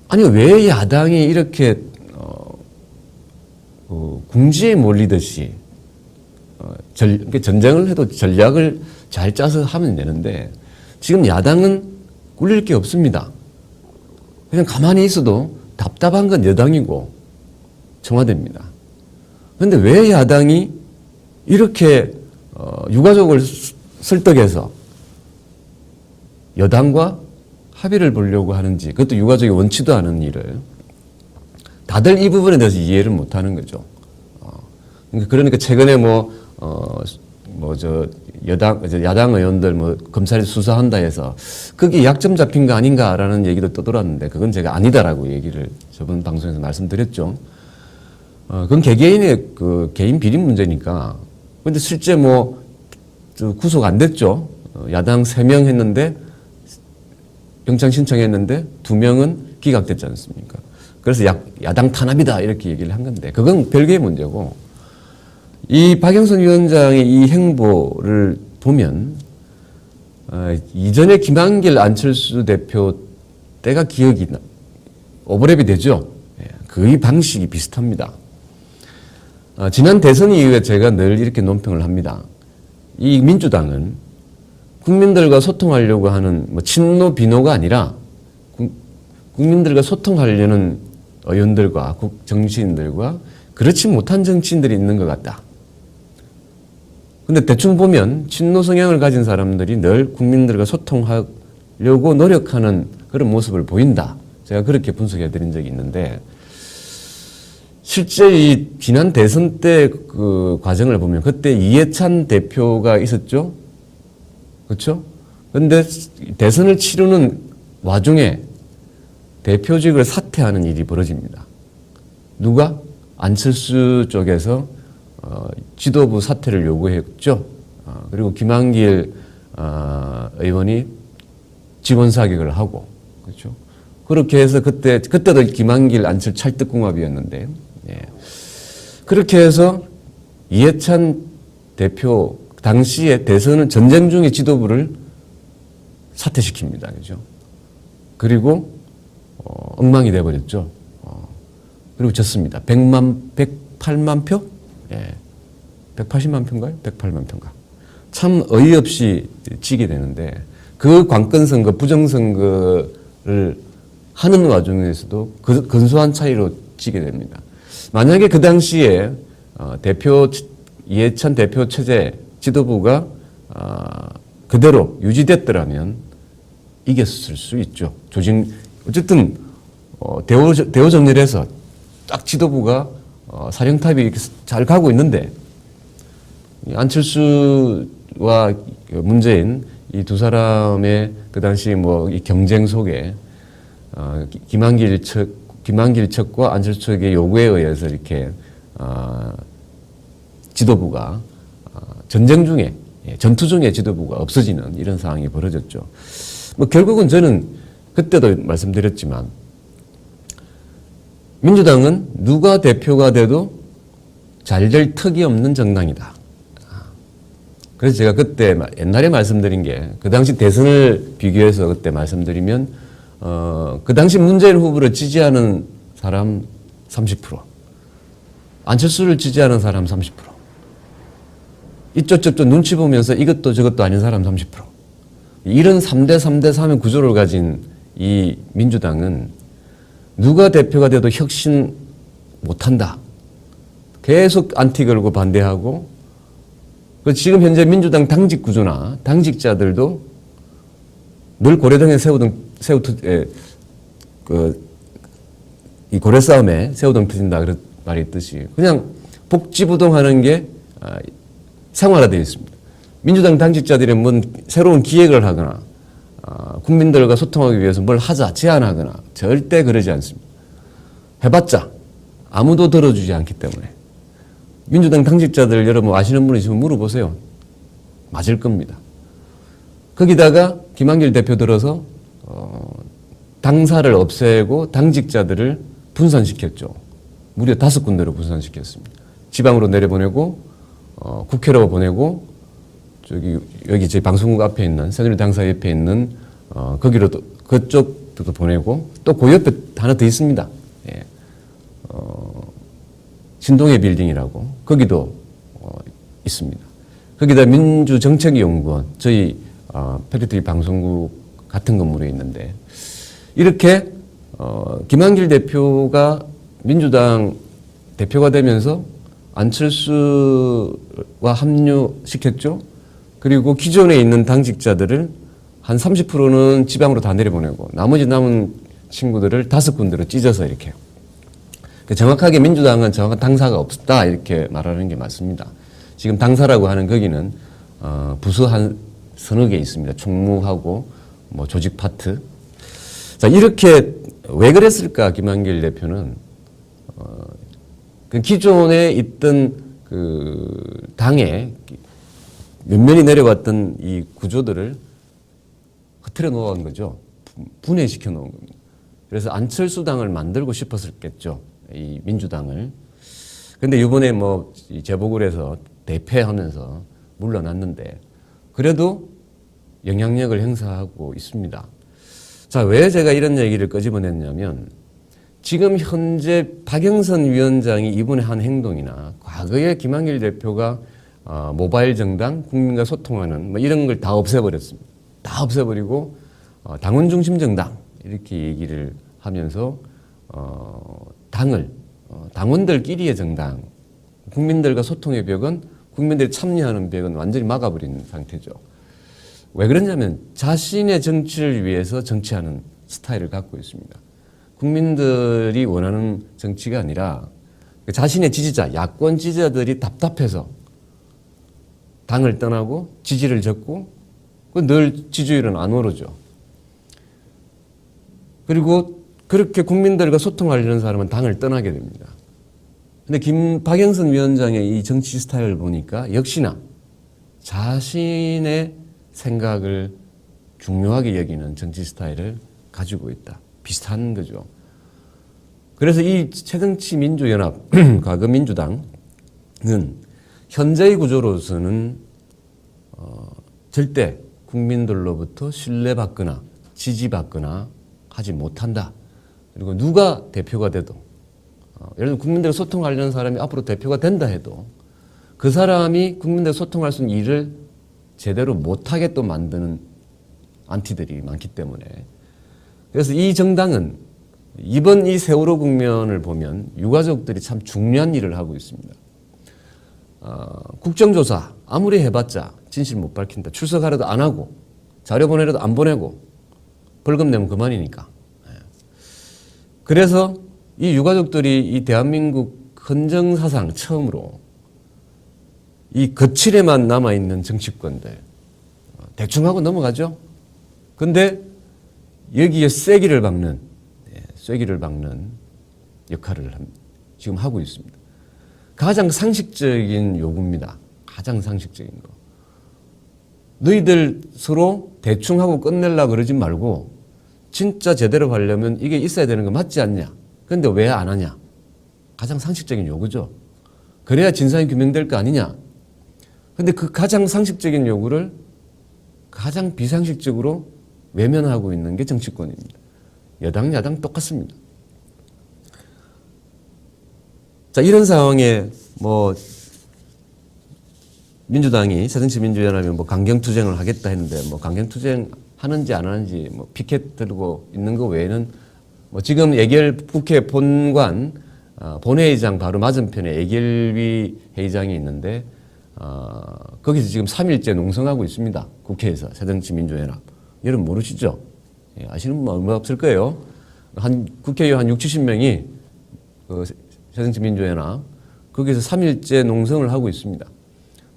아니, 왜 야당이 이렇게, 궁지에 몰리듯이, 전쟁을 해도 전략을 잘 짜서 하면 되는데, 지금 야당은 꿀릴 게 없습니다. 그냥 가만히 있어도 답답한 건 여당이고, 청와대입니다. 그런데 왜 야당이 이렇게, 유가족을 설득해서 여당과 합의를 보려고 하는지, 그것도 유가족이 원치도 않은 일을 다들 이 부분에 대해서 이해를 못 하는 거죠. 그러니까 최근에 야당 의원들 검찰이 수사한다 해서 그게 약점 잡힌 거 아닌가라는 얘기도 떠돌았는데 그건 제가 아니다라고 얘기를 저번 방송에서 말씀드렸죠. 그건 개개인의 개인 비리 문제니까. 근데 실제 구속 안 됐죠. 야당 3명 했는데 영장 신청했는데 2명은 기각됐지 않습니까? 그래서 야당 탄압이다 이렇게 얘기를 한 건데 그건 별개의 문제고 이 박영선 위원장의 이 행보를 보면 이전에 김한길 안철수 대표 때가 기억이 오버랩이 되죠. 거의 방식이 비슷합니다. 지난 대선 이후에 제가 늘 이렇게 논평을 합니다. 이 민주당은 국민들과 소통하려고 하는 친노 비노가 아니라 국민들과 소통하려는 의원들과 정치인들과 그렇지 못한 정치인들이 있는 것 같다. 근데 대충 보면 친노 성향을 가진 사람들이 늘 국민들과 소통하려고 노력하는 그런 모습을 보인다. 제가 그렇게 분석해 드린 적이 있는데 실제 이 지난 대선 때 그 과정을 보면 그때 이해찬 대표가 있었죠. 그렇죠? 그런데 대선을 치르는 와중에 대표직을 사퇴하는 일이 벌어집니다. 누가? 안철수 쪽에서 지도부 사퇴를 요구했죠. 그리고 김한길 의원이 직원 사격을 하고, 그렇죠? 그렇게 해서 그때도 김한길 안철 찰떡궁합이었는데, 예. 그렇게 해서 이해찬 대표 당시에 대선은 전쟁 중에 지도부를 사퇴시킵니다. 그죠? 그리고 엉망이 돼버렸죠. 그리고 졌습니다. 108만 표? 예. 180만 표인가요? 108만 표인가. 참 어이없이 지게 되는데 그 관건선거, 부정선거를 하는 와중에서도 근소한 차이로 지게 됩니다. 만약에 그 당시에 이해찬 대표 체제 지도부가 그대로 유지됐더라면 이겼을 수 있죠. 어쨌든 대우 정렬해서 딱 지도부가 사령탑이 이렇게 잘 가고 있는데 안철수와 문재인 이 두 사람의 그 당시 이 경쟁 속에 김한길 측과 안철수 측의 요구에 의해서 이렇게 지도부가 전쟁 중에 전투 중에 지도부가 없어지는 이런 상황이 벌어졌죠. 결국은 저는 그때도 말씀드렸지만 민주당은 누가 대표가 돼도 잘 될 턱이 없는 정당이다. 그래서 제가 그때 옛날에 말씀드린 게 그 당시 대선을 비교해서 그때 말씀드리면 그 당시 문재인 후보를 지지하는 사람 30%, 안철수를 지지하는 사람 30%, 이쪽 저쪽 눈치 보면서 이것도 저것도 아닌 사람 30%. 이런 3대 3대 3의 구조를 가진 이 민주당은 누가 대표가 돼도 혁신 못한다. 계속 안티 걸고 반대하고 지금 현재 민주당 당직 구조나 당직자들도 늘 고려등에 이 고려 싸움에 새우등 터진다 그런 말이 있듯이 그냥 복지부동하는 게 생활화되어 있습니다. 민주당 당직자들이 새로운 기획을 하거나 국민들과 소통하기 위해서 뭘 하자 제안하거나 절대 그러지 않습니다. 해봤자 아무도 들어주지 않기 때문에 민주당 당직자들 여러분 아시는 분 있으면 물어보세요. 맞을 겁니다. 거기다가 김한길 대표 들어서 당사를 없애고 당직자들을 분산시켰죠. 무려 5군데로 분산시켰습니다. 지방으로 내려보내고 국회로 보내고 여기 제 방송국 앞에 있는 새누리 당사 옆에 있는 거기로도 그쪽도 보내고 또 그 옆에 하나 더 있습니다. 예. 신동해 빌딩이라고 거기도 있습니다. 거기다 민주정책연구원 저희 패리트리 방송국 같은 건물에 있는데 이렇게 김한길 대표가 민주당 대표가 되면서 안철수와 합류시켰죠. 그리고 기존에 있는 당직자들을 한 30%는 지방으로 다 내려보내고 나머지 남은 친구들을 5군데로 찢어서 이렇게. 정확하게 민주당은 정확한 당사가 없다 이렇게 말하는 게 맞습니다. 지금 당사라고 하는 거기는 부서 한 서너 개 있습니다. 총무하고 뭐 조직 파트. 자, 이렇게 왜 그랬을까 김한길 대표는 그 기존에 있던 그 당에 면면이 내려왔던 이 구조들을 흐트려 놓은 거죠. 분해시켜 놓은 겁니다. 그래서 안철수 당을 만들고 싶었겠죠. 이 민주당을. 근데 이번에 뭐 재보궐 해서 대패하면서 물러났는데 그래도 영향력을 행사하고 있습니다. 자, 왜 제가 이런 얘기를 끄집어냈냐면 지금 현재 박영선 위원장이 이번에 한 행동이나 과거에 김한길 대표가 모바일 정당, 국민과 소통하는 뭐 이런 걸 다 없애버렸습니다. 다 없애버리고 당원 중심 정당 이렇게 얘기를 하면서 당을 당원들끼리의 정당, 국민들과 소통의 벽은 국민들이 참여하는 벽은 완전히 막아버린 상태죠. 왜 그러냐면 자신의 정치를 위해서 정치하는 스타일을 갖고 있습니다. 국민들이 원하는 정치가 아니라 자신의 지지자, 야권 지지자들이 답답해서 당을 떠나고 지지를 적고 늘 지지율은 안 오르죠. 그리고 그렇게 국민들과 소통하려는 사람은 당을 떠나게 됩니다. 근데 박영선 위원장의 이 정치 스타일을 보니까 역시나 자신의 생각을 중요하게 여기는 정치 스타일을 가지고 있다. 비슷한 거죠. 그래서 이 새정치민주연합, 과거 민주당은 현재의 구조로서는 절대 국민들로부터 신뢰받거나 지지받거나 하지 못한다. 그리고 누가 대표가 돼도 예를 들어 국민들과 소통하려는 사람이 앞으로 대표가 된다 해도 그 사람이 국민들과 소통할 수 있는 일을 제대로 못하게 또 만드는 안티들이 많기 때문에 그래서 이 정당은 이번 이 세월호 국면을 보면 유가족들이 참 중요한 일을 하고 있습니다. 국정조사 아무리 해봤자 진실 못 밝힌다. 출석하려도 안 하고 자료 보내려도 안 보내고 벌금 내면 그만이니까. 그래서 이 유가족들이 이 대한민국 헌정사상 처음으로 이 거칠에만 남아있는 정치권들 대충 하고 넘어가죠. 근데 여기에 쐐기를 박는 역할을 지금 하고 있습니다. 가장 상식적인 요구입니다. 가장 상식적인 거. 너희들 서로 대충 하고 끝내려고 그러지 말고 진짜 제대로 하려면 이게 있어야 되는 거 맞지 않냐? 근데 왜 안 하냐? 가장 상식적인 요구죠. 그래야 진상이 규명될 거 아니냐? 근데 그 가장 상식적인 요구를 가장 비상식적으로 외면하고 있는 게 정치권입니다. 여당, 야당 똑같습니다. 자, 이런 상황에 뭐 민주당이 새정치민주연합이 뭐 강경투쟁을 하겠다 했는데 뭐 강경투쟁 하는지 안 하는지 뭐 피켓 들고 있는 거 외에는 뭐 지금 국회 본관 본회의장 바로 맞은편에 예결위 회의장이 있는데 거기서 지금 3일째 농성하고 있습니다. 국회에서 새정치민주연합. 여러분 모르시죠? 예, 아시는 분 얼마 없을 거예요. 국회의원 한 60~70명이 새정치민주연합 거기서 3일째 농성을 하고 있습니다.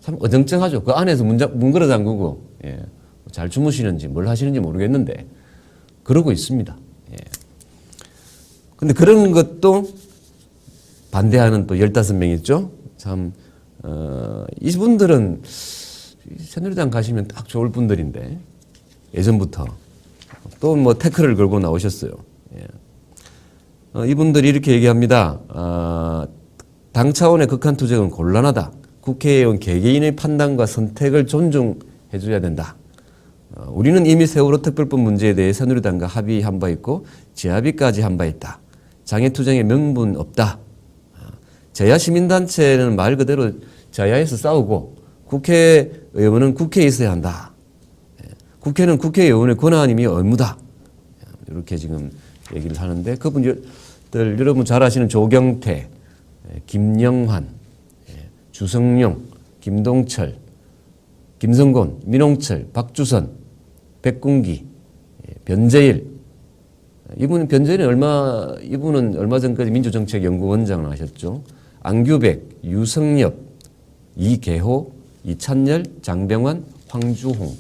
참 어정쩡하죠. 그 안에서 문 걸어 잠그고 예, 잘 주무시는지 뭘 하시는지 모르겠는데 그러고 있습니다. 예. 근데 그런 것도 반대하는 또 15명 있죠. 참 이분들은 새누리당 가시면 딱 좋을 분들인데 예전부터 또 뭐 태클을 걸고 나오셨어요. 예. 이분들이 이렇게 얘기합니다. 당 차원의 극한 투쟁은 곤란하다. 국회의원 개개인의 판단과 선택을 존중해 줘야 된다. 우리는 이미 세월호 특별법 문제에 대해 새누리당과 합의한 바 있고 재합의까지 한 바 있다. 장애투쟁의 명분 없다. 제야 시민단체는 말 그대로 자야에서 싸우고 국회의원은 국회에 있어야 한다. 국회는 국회의원의 권한이며 의무다. 이렇게 지금 얘기를 하는데 그분들 여러분 잘 아시는 조경태, 김영환, 주성용, 김동철, 김성곤, 민홍철, 박주선, 백군기, 변재일. 이분은 얼마 전까지 민주정책연구원장을 하셨죠. 안규백, 유성엽, 이계호, 이찬열, 장병환, 황주홍.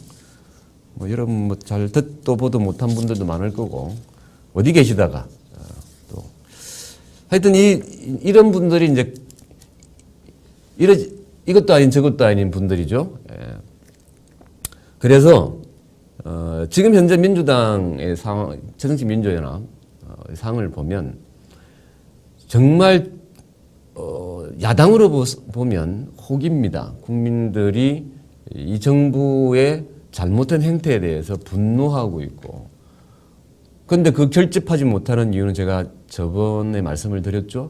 여러분 뭐 잘 듣도 보도 못한 분들도 많을 거고 어디 계시다가 또 하여튼 이런 분들이 이제 이것도 아닌 저것도 아닌 분들이죠. 그래서 지금 현재 민주당의 상황, 새정치민주연합 상을 보면 정말 야당으로 보면 혹입니다. 국민들이 이 정부의 잘못된 행태에 대해서 분노하고 있고, 그런데 그 결집하지 못하는 이유는 제가 저번에 말씀을 드렸죠.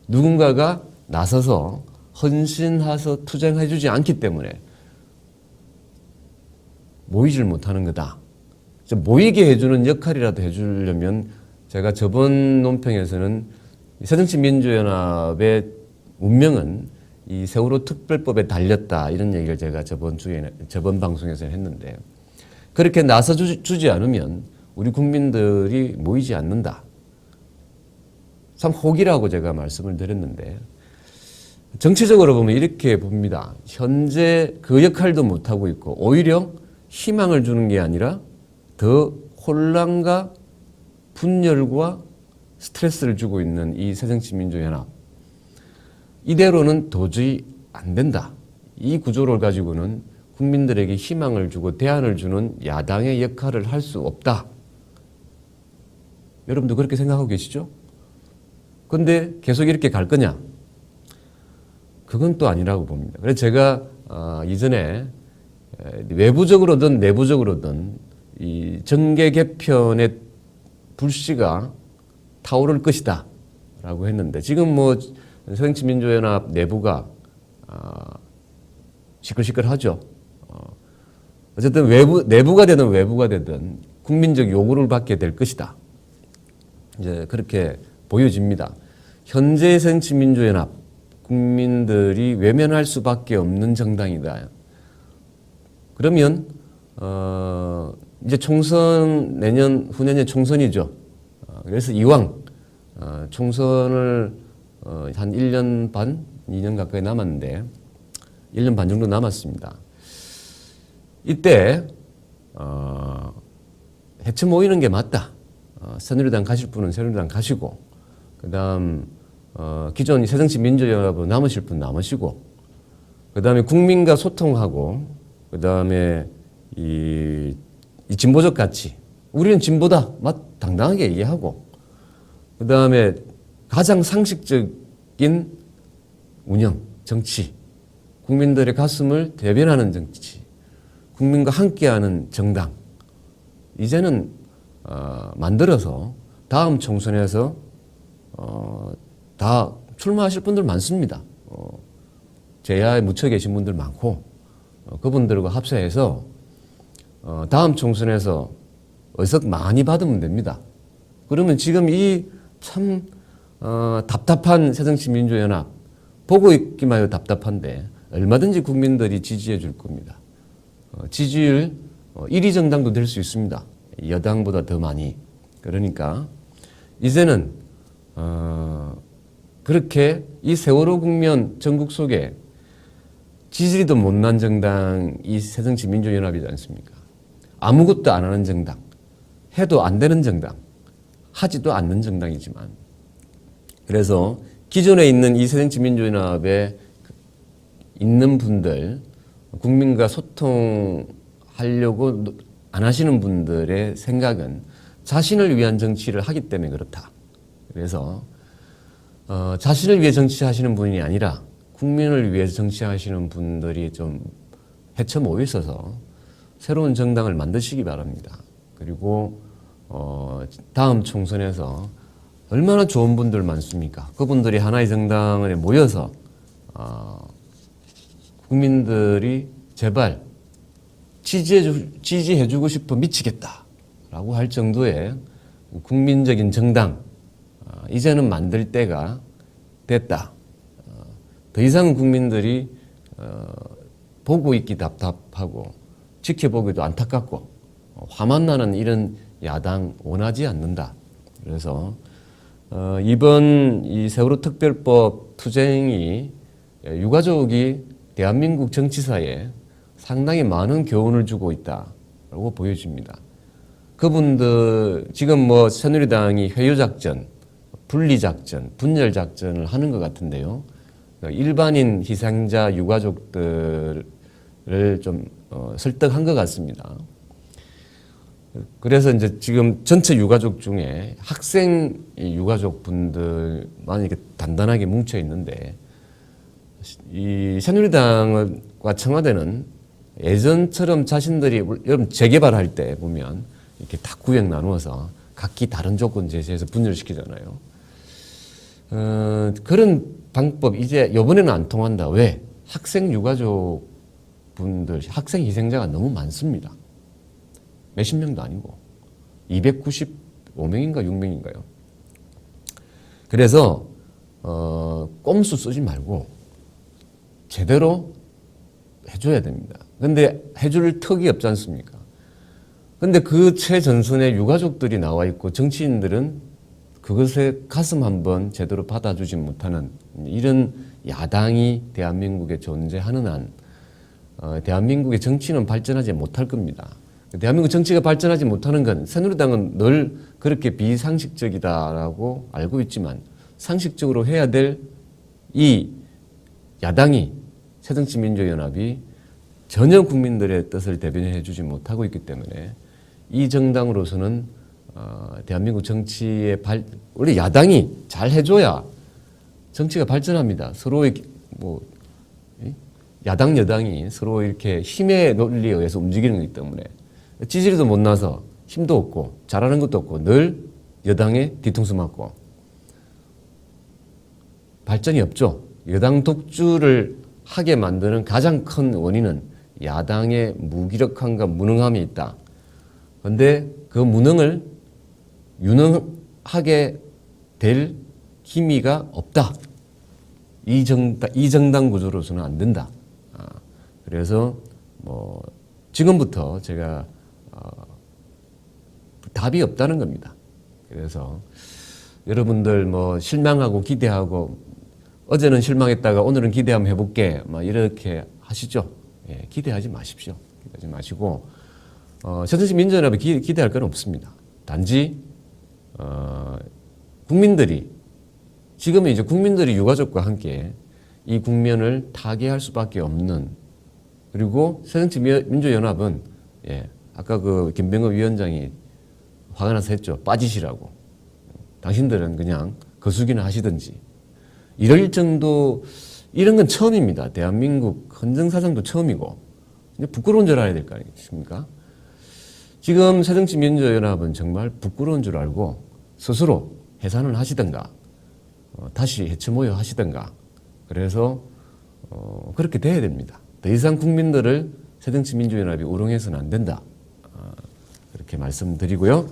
누군가가 나서서 헌신해서 투쟁해주지 않기 때문에 모이질 못하는 거다. 모이게 해주는 역할이라도 해주려면 제가 저번 논평에서는 새정치민주연합의 운명은 이 세월호 특별법에 달렸다 이런 얘기를 제가 저번 방송에서 했는데 그렇게 나서주지 않으면 우리 국민들이 모이지 않는다. 참 혹이라고 제가 말씀을 드렸는데 정치적으로 보면 이렇게 봅니다. 현재 그 역할도 못하고 있고 오히려 희망을 주는 게 아니라 더 혼란과 분열과 스트레스를 주고 있는 이 새정치민주연합. 이대로는 도저히 안 된다. 이 구조를 가지고는 국민들에게 희망을 주고 대안을 주는 야당의 역할을 할 수 없다. 여러분도 그렇게 생각하고 계시죠? 그런데 계속 이렇게 갈 거냐? 그건 또 아니라고 봅니다. 그래서 제가 이전에 외부적으로든 내부적으로든 이 정계 개편의 불씨가 타오를 것이다 라고 했는데 지금 뭐 새정치민주연합 내부가 시끌시끌하죠. 어쨌든 내부가 되든 외부가 되든 국민적 요구를 받게 될 것이다. 이제 그렇게 보여집니다. 현재 새정치민주연합 국민들이 외면할 수밖에 없는 정당이다. 그러면 이제 총선 후년에 총선이죠. 그래서 이왕 총선을 한 1년 반, 2년 가까이 남았는데 1년 반 정도 남았습니다. 이때 해체 모이는 게 맞다. 새누리당 가실 분은 새누리당 가시고 그 다음 기존 새정치민주연합으로 남으실 분 남으시고 그 다음에 국민과 소통하고 그 다음에 이 진보적 가치 우리는 진보다 당당하게 얘기하고 그 다음에 가장 상식적인 운영, 정치 국민들의 가슴을 대변하는 정치 국민과 함께하는 정당 이제는 만들어서 다음 총선에서 다 출마하실 분들 많습니다. 제야에 묻혀 계신 분들 많고 그분들과 합세해서 다음 총선에서 의석 많이 받으면 됩니다. 그러면 지금 이 참 답답한 새정치민주연합 보고 있기만 해도 답답한데 얼마든지 국민들이 지지해 줄 겁니다. 지지율 1위 정당도 될 수 있습니다. 여당보다 더 많이. 그러니까 이제는 그렇게 이 세월호 국면 전국 속에 지지리도 못난 정당이 새정치민주연합이지 않습니까? 아무것도 안 하는 정당, 해도 안 되는 정당, 하지도 않는 정당이지만 그래서 기존에 있는 이 새정치민주연합에 있는 분들, 국민과 소통하려고 안 하시는 분들의 생각은 자신을 위한 정치를 하기 때문에 그렇다. 그래서 자신을 위해 정치하시는 분이 아니라 국민을 위해서 정치하시는 분들이 좀 헤쳐 모여 있어서 새로운 정당을 만드시기 바랍니다. 그리고 다음 총선에서 얼마나 좋은 분들 많습니까? 그분들이 하나의 정당에 모여서 국민들이 제발 지지해주고 싶어 미치겠다라고 할 정도의 국민적인 정당, 이제는 만들 때가 됐다. 더 이상 국민들이 보고 있기 답답하고 지켜보기도 안타깝고 화만 나는 이런 야당 원하지 않는다. 그래서 이번 이 세월호 특별법 투쟁이 유가족이 대한민국 정치사에 상당히 많은 교훈을 주고 있다라고 보여집니다. 그분들 지금 뭐 새누리당이 회유작전, 분리작전, 분열작전을 하는 것 같은데요. 일반인 희생자 유가족들을 좀 설득한 것 같습니다. 그래서 이제 지금 전체 유가족 중에 학생 유가족 분들만 이렇게 단단하게 뭉쳐 있는데, 이 새누리당과 청와대는 예전처럼 자신들이 여러분 재개발할 때 보면 이렇게 다 구역 나누어서 각기 다른 조건 제시해서 분열시키잖아요. 그런 방법 이제 이번에는 안 통한다. 왜? 학생 유가족 분들, 학생 희생자가 너무 많습니다. 몇십 명도 아니고 295명인가 6명인가요? 그래서 꼼수 쓰지 말고 제대로 해줘야 됩니다. 근데 해줄 턱이 없지 않습니까? 근데 그 최전선에 유가족들이 나와 있고 정치인들은 그것에 가슴 한번 제대로 받아주지 못하는 이런 야당이 대한민국에 존재하는 한 대한민국의 정치는 발전하지 못할 겁니다. 대한민국 정치가 발전하지 못하는 건 새누리당은 늘 그렇게 비상식적이다라고 알고 있지만 상식적으로 해야 될 이 야당이 새정치민주연합이 전혀 국민들의 뜻을 대변해 주지 못하고 있기 때문에 이 정당으로서는 대한민국 정치의 원래 야당이 잘 해줘야 정치가 발전합니다. 서로의 야당 여당이 서로 이렇게 힘의 논리에 의해서 움직이는 거기 때문에 지지율도 못 나서 힘도 없고 잘하는 것도 없고 늘 여당의 뒤통수 맞고 발전이 없죠. 여당 독주를 하게 만드는 가장 큰 원인은 야당의 무기력함과 무능함이 있다. 그런데 그 무능을 유능하게 될 기미가 없다. 이 정당 구조로서는 안 된다. 그래서 지금부터 제가 답이 없다는 겁니다. 그래서 여러분들 실망하고 기대하고 어제는 실망했다가 오늘은 기대 한번 해볼게 이렇게 하시죠. 예, 기대하지 마십시오. 기대하지 마시고 새정치민주연합에 기대할 건 없습니다. 단지 국민들이 지금은 이제 국민들이 유가족과 함께 이 국면을 타개할 수밖에 없는, 그리고 새정치민주연합은 아까 그 김병업 위원장이 화가 나서 했죠. 빠지시라고. 당신들은 그냥 거수기나 하시든지. 이럴 정도, 이런 건 처음입니다. 대한민국 헌정사상도 처음이고. 부끄러운 줄 알아야 될 거 아니겠습니까? 지금 새정치민주연합은 정말 부끄러운 줄 알고 스스로 해산을 하시든가, 다시 해체 모여 하시든가, 그래서 그렇게 돼야 됩니다. 더 이상 국민들을 새정치민주연합이 우롱해서는 안 된다. 그렇게 말씀드리고요.